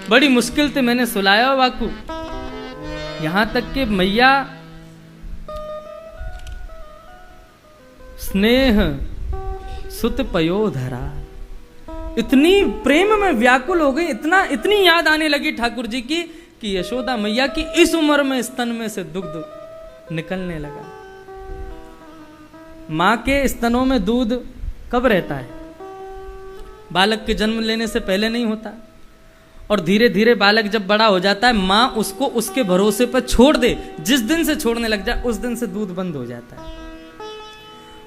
बड़ी मुश्किल से मैंने सुलाया बाकू। यहां तक कि मैया स्नेह सुत पयोधरा, इतनी प्रेम में व्याकुल हो गई, इतनी याद आने लगी ठाकुर जी की कि यशोदा मैया की इस उम्र में स्तन में से दुग्ध निकलने लगा। मां के स्तनों में दूध कब रहता है? बालक के जन्म लेने से पहले नहीं होता, और धीरे धीरे बालक जब बड़ा हो जाता है मां उसको उसके भरोसे पर छोड़ दे, जिस दिन से छोड़ने लग जाए उस दिन से दूध बंद हो जाता है।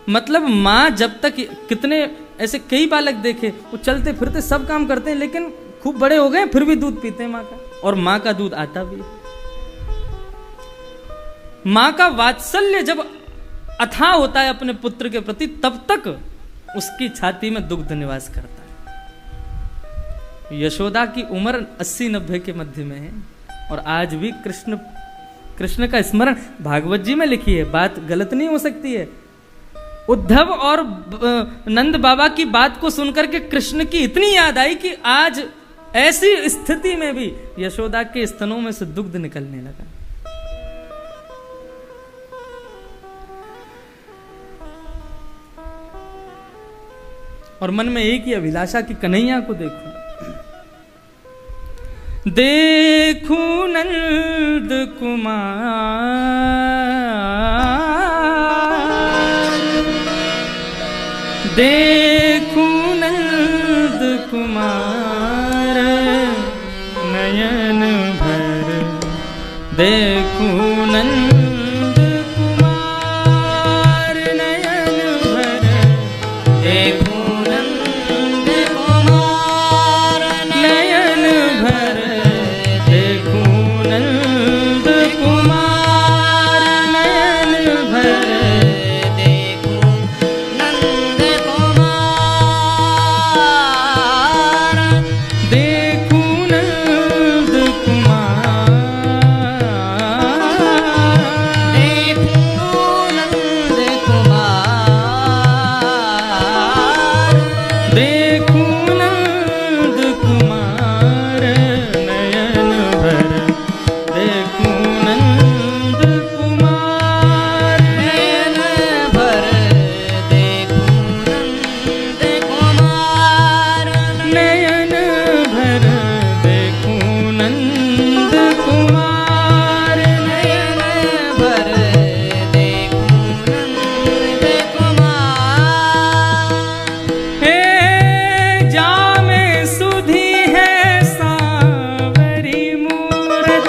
मतलब मां जब तक, कितने ऐसे कई बालक देखे, वो चलते फिरते सब काम करते हैं लेकिन खूब बड़े हो गए फिर भी दूध पीते हैं मां का, और मां का दूध आता भी। मां का वात्सल्य जब अथाह होता है अपने पुत्र के प्रति, तब तक उसकी छाती में दुग्ध निवास करता है। यशोदा की उम्र 80-90 के मध्य में है, और आज भी कृष्ण का स्मरण भागवत जी में लिखी है, बात गलत नहीं हो सकती है। उद्धव और नंद बाबा की बात को सुनकर के कृष्ण की इतनी याद आई कि आज ऐसी स्थिति में भी यशोदा के स्तनों में से दुग्ध निकलने लगा। और मन में एक ही अभिलाषा कि कन्हैया को देखूं, देखूं नंद कुमार, देखूं नंद कुमार नयन भर, देखूं नंद कुमार नयन भर, देखूं नंद कुमार नयन भर, देखूं नंद कुमार नयन भर, देखूं नंद कुमार, देखूं नंद कुमार, देखूं नंद कुमार, देखूं नंद कुमार नयन भर, देखूं नंद कुमार नयन भर, देखूं नंद कुमार नयन भर, देखूं नंद कुमार नयन भर, देखूं नंद कुमार। हे जामे सुधी है सावरी मूरत,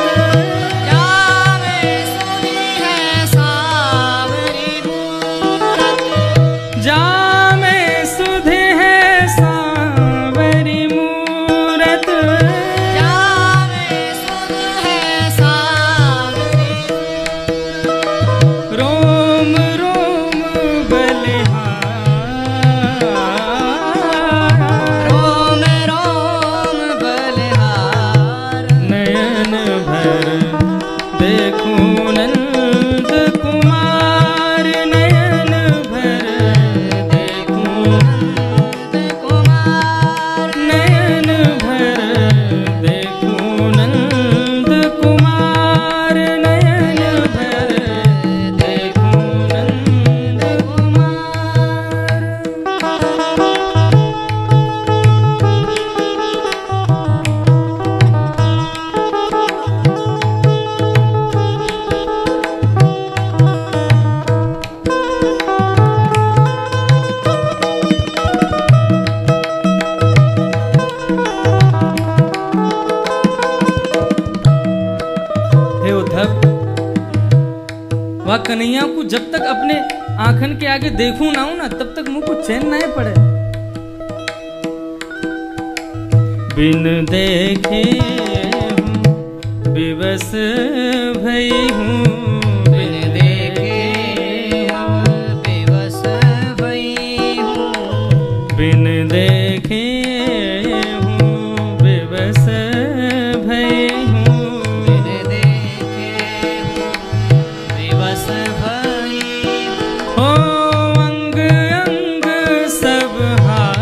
जामे सुधी है सावरी मूरत, जामे सुधी है सावरी मूरत, जामे सुधी है सावरी मूरत, रोम रोम बलिहार, रोम रोम बलिहार नयन भर, देखूं नंद कुमार नयन भर, देखूं नंद कुमार नयन भर, देखूं नंद कुमार नयन भर, देखूं नंद हे उद्धव, वह कन्हैया को जब तक अपने आंखन के आगे देखूं ना हूं ना, तब तक मुंह को चैन ना पड़े। बिन देखे हूं विवश भई हूं, बिन देखे हूं विवश भई हूं, बिन देखे हूं विवश भई हूं, बिन देखे हूं विवश भई हूं, हो अंग अंग सब हार,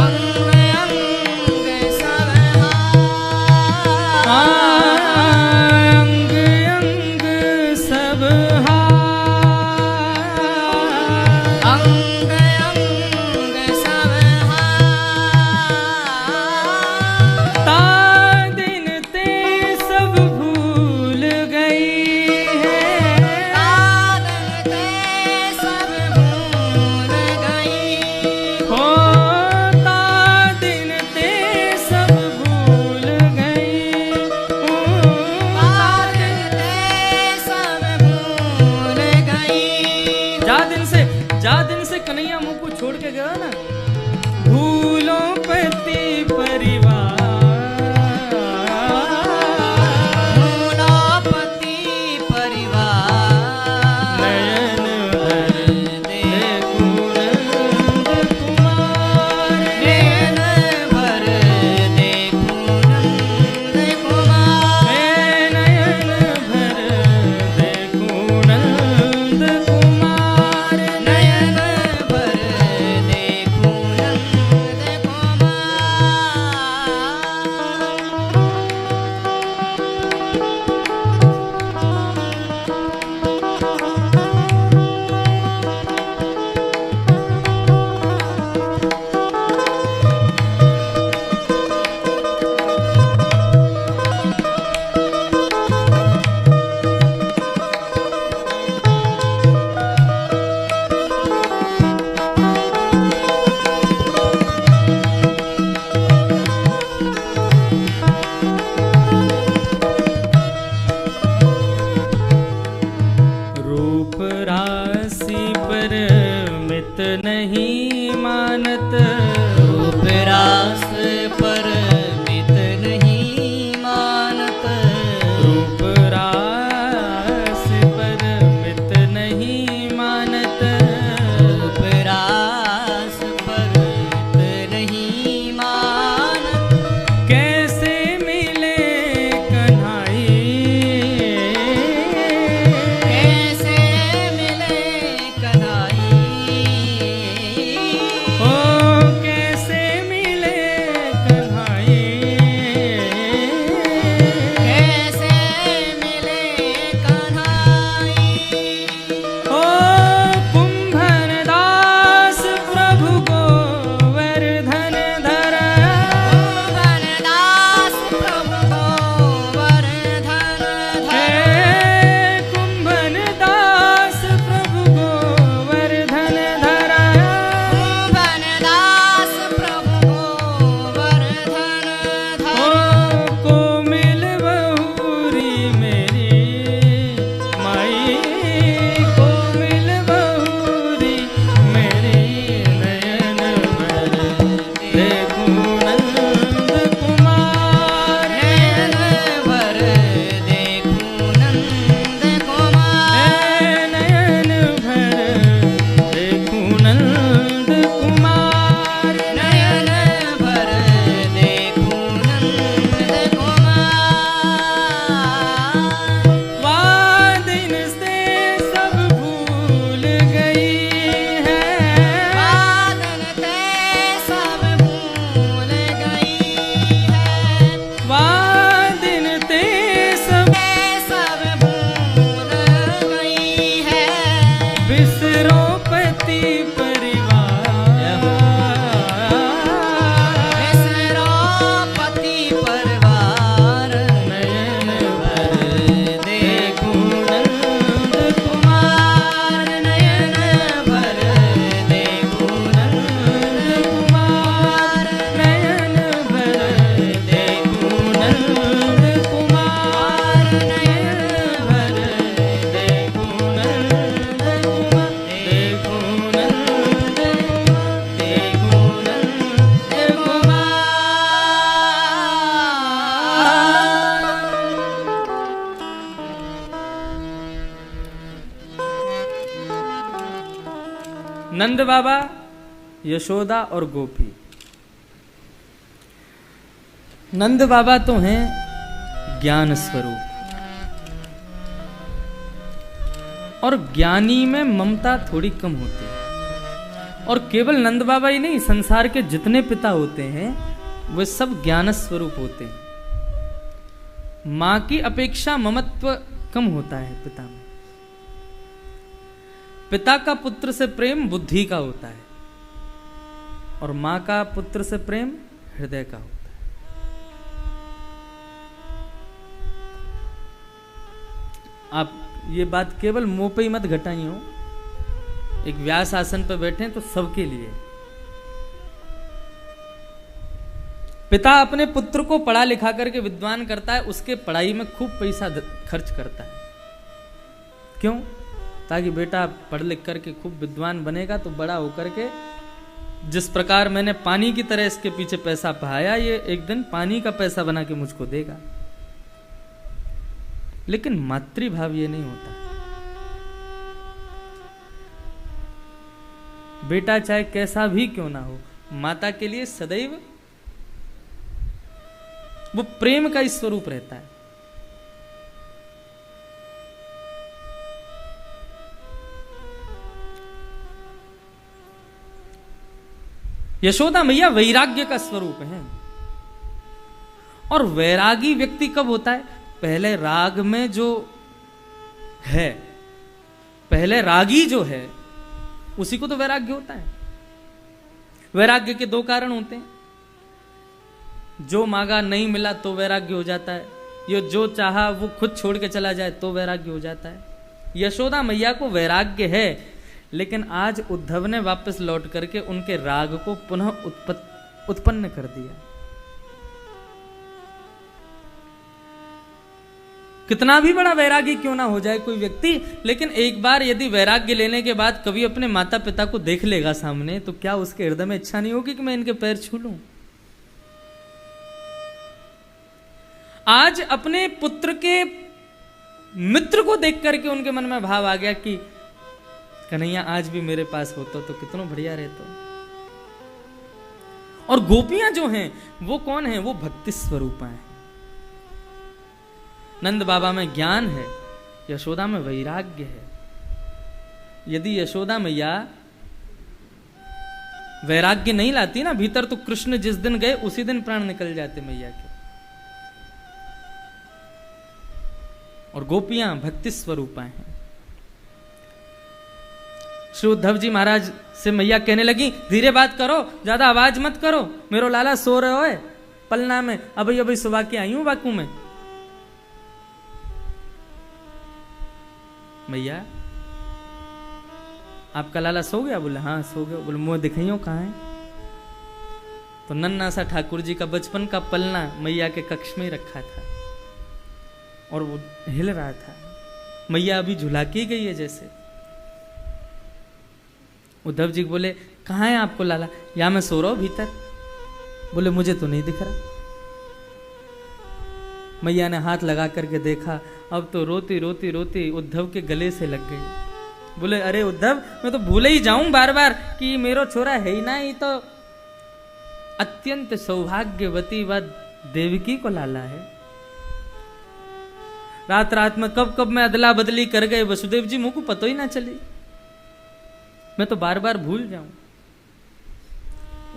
अंग अंग के गयो ना, भूलो पति परिवार, भूलो पति परिवार, नयन भर देखूं नंद कुमार, नयन भर देखूं नंद कुमार, नयन भर देखूं नंद कुमार, नयन भर देखूं नंद रूप राशि पर मित नहीं मानत, रूप रास पर मित नहीं मानत, रूप राशि पर मित नहीं मानत, रूप रास पर मित नहीं मानत, कैसे मिले कन्हाई, कैसे मिले कन्हाई, ओ कैसे मिले कन्हाई, कैसे मिले कन्हाई, ओ कुंभन दास प्रभु गोवर्धन धरा, कुंभनदास प्रभु गोवर्धन हे धरा, कुंभन दास प्रभु गोवर्धन धरा, कुंभनदास प्रभु गोवर्धन ओ धरा, कोमिल बहुरी मेरी माई, कोमिल बहुरी मेरी, नयन भर देखूं नंद कुमार, नयन भर देखूं नंद कुमार, नयन भर देखूं नंद कुमार, नयन भर देखूं नंद कुमार, वादिन से सब भूल गई है, बादल ते सब भूल गई है, वादिन ते सब ते सब भूल गई है, बिसरो पति परिवार, बिसरो पति परिवार, नयन भर देखूं नंद कुमार, नयन भर देखूं नंद कुमार, नयन भर देखूं नंद कुमार, नयन भर देखूं नंद कुमार, देखूं नंद, देखूं नंद नंद बाबा, यशोदा और गोपी। नंद बाबा तो हैं ज्ञान स्वरूप, और ज्ञानी में ममता थोड़ी कम होती है। और केवल नंद बाबा ही नहीं, संसार के जितने पिता होते हैं वे सब ज्ञान स्वरूप होते हैं। मां की अपेक्षा ममत्व कम होता है पिता में। पिता का पुत्र से प्रेम बुद्धि का होता है, और मां का पुत्र से प्रेम हृदय का होता है। आप ये बात केवल मुंह पे ही मत घटाई हो। एक व्यास आसन पर बैठे तो सबके लिए। पिता अपने पुत्र को पढ़ा लिखा करके विद्वान करता है, उसके पढ़ाई में खूब पैसा खर्च करता है। क्यों? ताकि बेटा पढ़ लिख करके खूब विद्वान बनेगा तो बड़ा होकर के जिस प्रकार मैंने पानी की तरह इसके पीछे पैसा बहाया, ये एक दिन पानी का पैसा बना के मुझको देगा। लेकिन मातृभाव ये नहीं होता। बेटा चाहे कैसा भी क्यों ना हो, माता के लिए सदैव वो प्रेम का ही स्वरूप रहता है। यशोदा मैया वैराग्य का स्वरूप है। और वैरागी व्यक्ति कब होता है? पहले राग में जो है, पहले रागी जो है उसी को तो वैराग्य होता है। वैराग्य के दो कारण होते हैं, जो मांगा नहीं मिला तो वैराग्य हो जाता है, ये जो चाहा वो खुद छोड़ के चला जाए तो वैराग्य हो जाता है। यशोदा मैया को वैराग्य है, लेकिन आज उद्धव ने वापस लौट करके उनके राग को पुनः उत्पन्न कर दिया। कितना भी बड़ा वैरागी क्यों ना हो जाए कोई व्यक्ति, लेकिन एक बार यदि वैराग्य लेने के बाद कभी अपने माता पिता को देख लेगा सामने, तो क्या उसके हृदय में इच्छा नहीं होगी कि मैं इनके पैर छू लूं? आज अपने पुत्र के मित्र को देख करके उनके मन में भाव आ गया कि कन्हैया आज भी मेरे पास होता तो कितना बढ़िया रहता। और गोपियां जो हैं वो कौन है? वो भक्ति स्वरूपा हैं। नंद बाबा में ज्ञान है, यशोदा में वैराग्य है। यदि यशोदा मैया वैराग्य नहीं लाती ना भीतर, तो कृष्ण जिस दिन गए उसी दिन प्राण निकल जाते मैया के। और गोपियां भक्ति स्वरूपा हैं। श्री उद्धव जी महाराज से मैया कहने लगी, धीरे बात करो, ज्यादा आवाज मत करो, मेरो लाला सो रहे हो पलना में, अभी अभी सुबह के आई हूं बाकू में। मैया आपका लाला सो गया? बोले हाँ सो गया। बोले मुंह दिखाइयो कहाँ है? तो नन्ना सा ठाकुर जी का बचपन का पलना मैया के कक्ष में रखा था और वो हिल रहा था। मैया अभी झुला की गई है जैसे। उद्धव जी बोले कहाँ है आपको लाला? या मैं सो रहा हूं भीतर। बोले मुझे तो नहीं दिख रहा। मैया ने हाथ लगा करके देखा, अब तो रोती रोती रोती उद्धव के गले से लग गई। बोले अरे उद्धव, मैं तो भूले ही जाऊं बार बार कि मेरो छोरा है ही ना, ये तो अत्यंत सौभाग्यवती व देवकी को लाला है। रात रात में कब कब मैं अदला बदली कर गए वसुदेव जी, मुझको पता ही ना चली, मैं तो बार बार भूल जाऊं।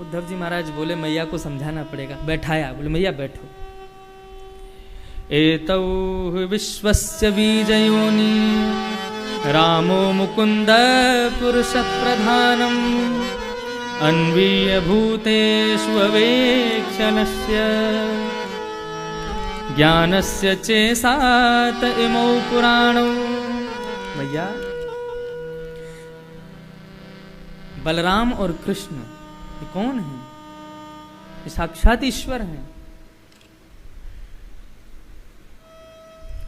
उद्धव जी महाराज बोले मैया को समझाना पड़ेगा। बैठाया, बोले मैया बैठो। एतौ विश्वस्य बीजयोनि रामो मुकुंद पुरुष प्रधानम अन्वीय भूतेषु अवेक्षणस्य ज्ञानस्य चेसात इमौ पुराणौ। मैया बलराम और कृष्ण ये कौन है? ये साक्षात ईश्वर हैं।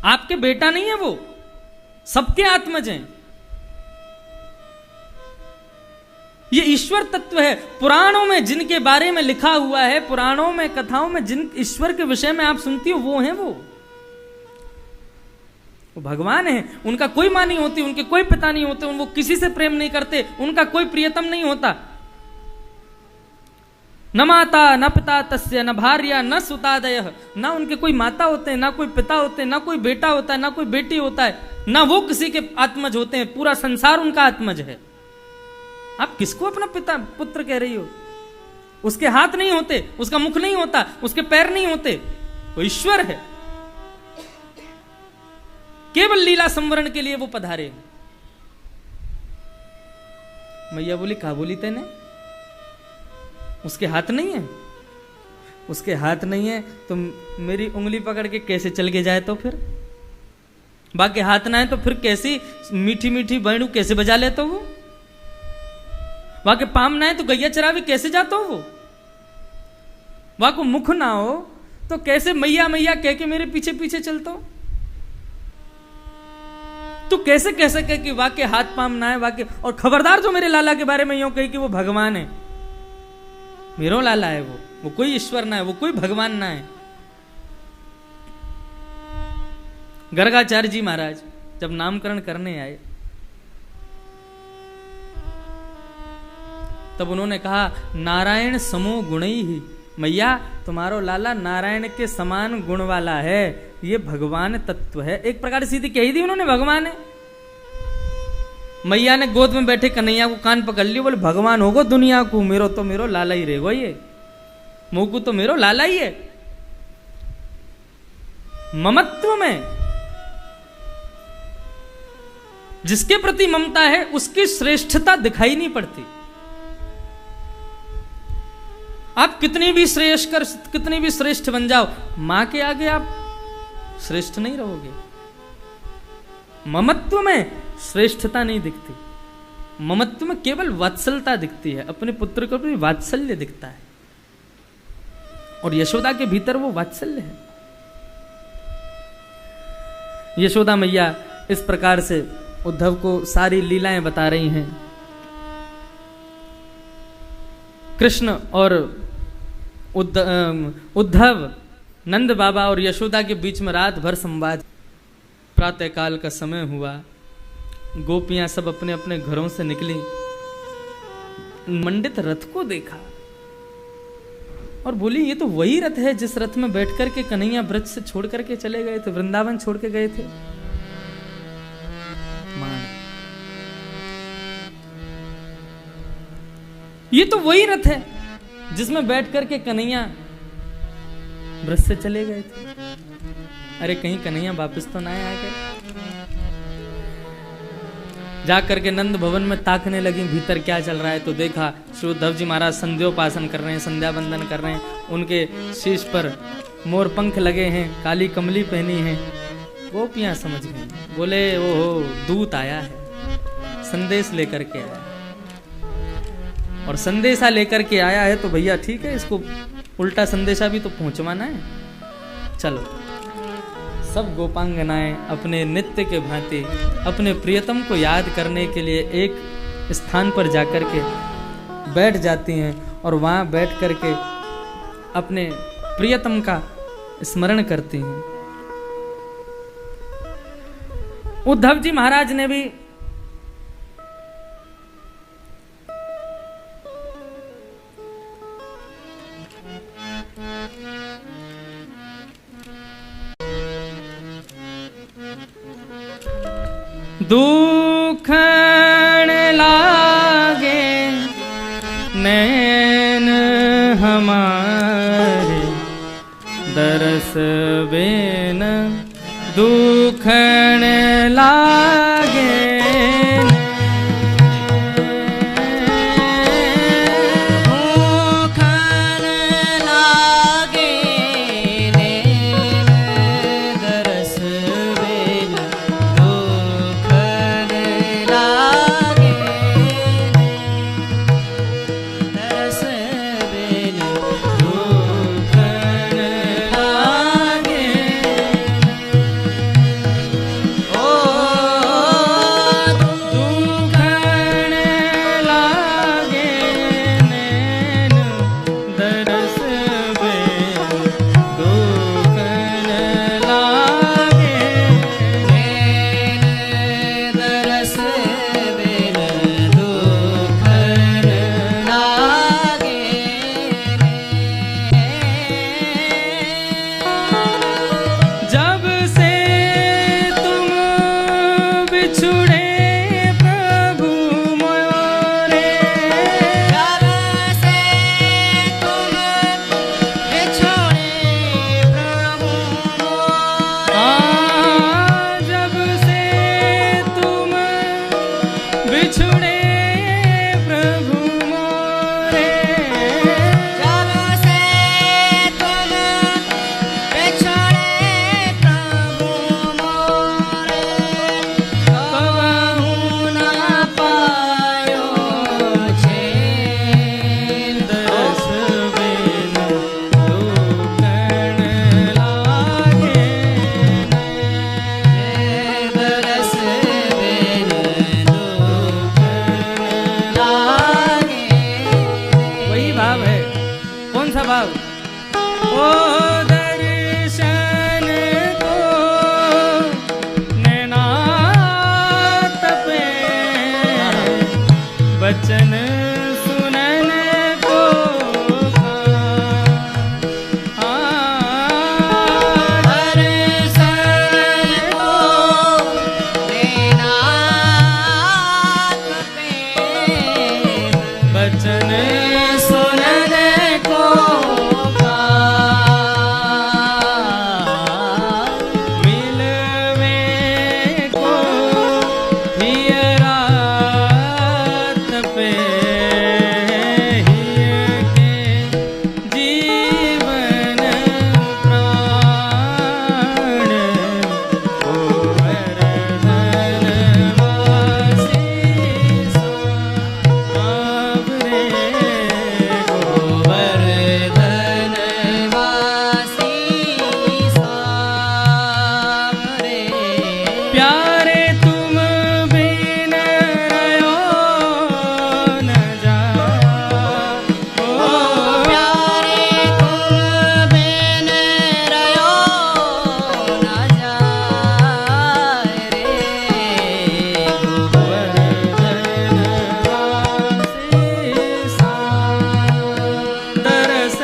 आपके बेटा नहीं है, वो सबके आत्मज हैं। ये ईश्वर तत्व है। पुराणों में जिनके बारे में लिखा हुआ है, पुराणों में कथाओं में जिन ईश्वर के विषय में आप सुनती हो, वो हैं वो भगवान है। उनका कोई मां नहीं होती, उनके कोई पिता नहीं होते, वो किसी से प्रेम नहीं करते, उनका कोई प्रियतम नहीं होता। न माता न पिता तस्य न भार्या न सुतादयः। ना उनके कोई माता होते हैं, ना कोई पिता होते हैं, ना कोई बेटा होता है, ना कोई बेटी होता है, ना वो किसी के आत्मज होते हैं। पूरा संसार उनका आत्मज है। आप किसको अपना पिता पुत्र कह रही हो? उसके हाथ नहीं होते, उसका मुख नहीं होता, उसके पैर नहीं होते, वो ईश्वर है। केवल लीला संवरण के लिए वो पधारे। मैया बोली कहा बोली तेने? उसके हाथ नहीं है? उसके हाथ नहीं है तो मेरी उंगली पकड़ के कैसे चल के जाए? तो फिर बाकी हाथ ना है तो फिर कैसी मीठी मीठी बैणु कैसे बजा लेता वो? बाकी पाम ना है तो गैया चरावी कैसे जाता हो वो? वाको मुख ना हो तो कैसे मैया मैया कह के मेरे पीछे पीछे चलता हो? तो कैसे कह सके कि वाके हाथ पाम ना है वाके? और खबरदार जो मेरे लाला के बारे में यूं कही कि वो भगवान है, मेरो लाला है वो कोई ईश्वर ना है, वो कोई भगवान ना है। गर्गाचार्य जी महाराज जब नामकरण करने आए तब उन्होंने कहा नारायण समो गुणई ही, मैया तुम्हारो लाला नारायण के समान गुण वाला है, ये भगवान तत्व है। एक प्रकार से सीधी कही थी उन्होंने भगवान है। मैया ने गोद में बैठे कन्हैया को कान पकड़ लिया, बोले भगवान होगो दुनिया को, मेरो लाला ही रहेगो, ये मोकू तो मेरो लाला ही है। ममत्व में जिसके प्रति ममता है उसकी श्रेष्ठता दिखाई नहीं पड़ती। आप कितनी भी श्रेष्ठ बन जाओ, मां के आगे आप श्रेष्ठ नहीं रहोगे। ममत्व में श्रेष्ठता नहीं दिखती, ममत्व में केवल वात्सलता दिखती है, अपने पुत्र को भी वात्सल्य दिखता है, और यशोदा के भीतर वो वात्सल्य है। यशोदा मैया इस प्रकार से उद्धव को सारी लीलाएं बता रही हैं। कृष्ण और उद्धव, नंद बाबा और यशोदा के बीच में रात भर संवाद। प्रातःकाल का समय हुआ, गोपियां सब अपने अपने घरों से निकली, मंडित रथ को देखा और बोली ये तो वही रथ है जिस रथ में बैठ करके कन्हैया ब्रज से छोड़ करके चले गए थे, वृंदावन छोड़ के गए थे। ये तो वही रथ है जिसमें बैठ करके कन्हैया ब्रज से चले गए थे। अरे कहीं कन्हैया वापस तो ना आ गए। जाकर के नंद भवन में ताकने लगी भीतर क्या चल रहा है, तो देखा श्री उद्धव जी महाराज संध्योपासन कर रहे हैं, संध्या बंदन कर रहे हैं, उनके शीश पर मोर पंख लगे हैं, काली कमली पहनी है। गोपियां समझ गई, बोले ओहो दूत आया है, संदेश लेकर के आया, और संदेशा लेकर के आया है तो भैया ठीक है, इसको उल्टा संदेशा भी तो पहुंचवाना है। चलो सब गोपांगनाएं अपने नित्य के भांति अपने प्रियतम को याद करने के लिए एक स्थान पर जाकर के बैठ जाती हैं, और वहां बैठ करके अपने प्रियतम का स्मरण करती हैं। उद्धव जी महाराज ने भी दुखन लागे नैन हमारे, दरस बेन दुखन लागे, दुखन लागे नैन, दरस बेन दुखन लागे, दरस बेन दुखन लागे। ओ कौन सा भाव? ओ दर्शन को नैना तपे, बचन सुनन को बचन सुनन को मिलवे को हियरा तपे, हिय के जीवन प्राण गोवर्धन वासी सावरे, गोवर्धन वासी सावरे। प्यारे तुम बिन रहो न जाओ, प्यारे तुम बिन रहो न जाए रे, गोवर्धन वासी दरस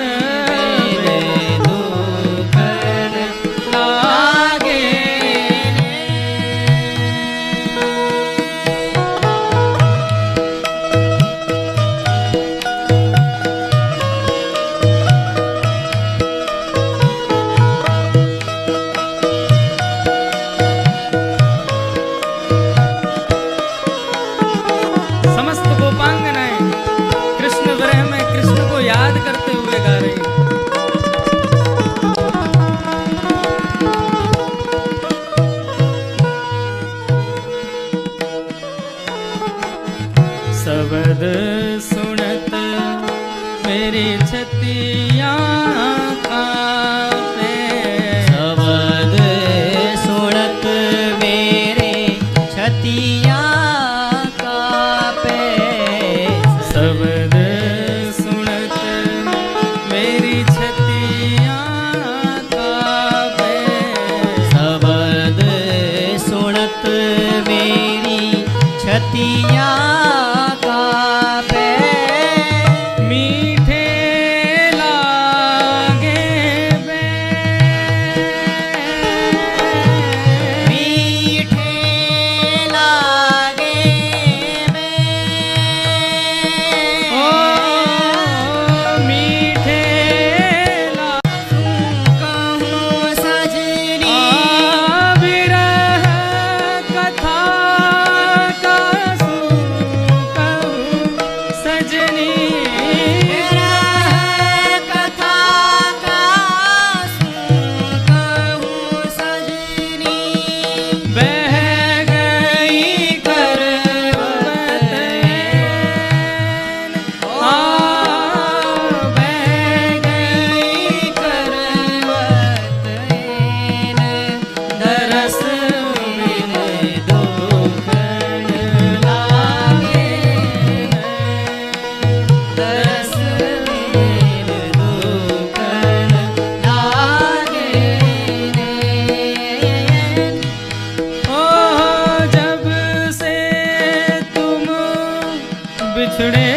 मेरे दुखन लागे समस्त गोपांगनाएं कृष्ण विरह में कृष्ण को याद करते हुए गा रही हैं। शब्द सुनत मेरी छतियाँ कांपे, शब्द सुनत मेरे छतिया कापे, शब्द सुनत मेरी छतियाँ कांपे, शब्द सुनत मेरी छतिया कापे, मीठे लागे बे, मीठे लागे ओ मीठे कहूँ सजनी विरह कथा का कहूँ सजनी, कथा का कहूँ सजनी, बह गई करवत बह गई करवत दरस बिन दुखन लागे, दरस बिन दुखन लागे ओ जब से तुम बिछड़े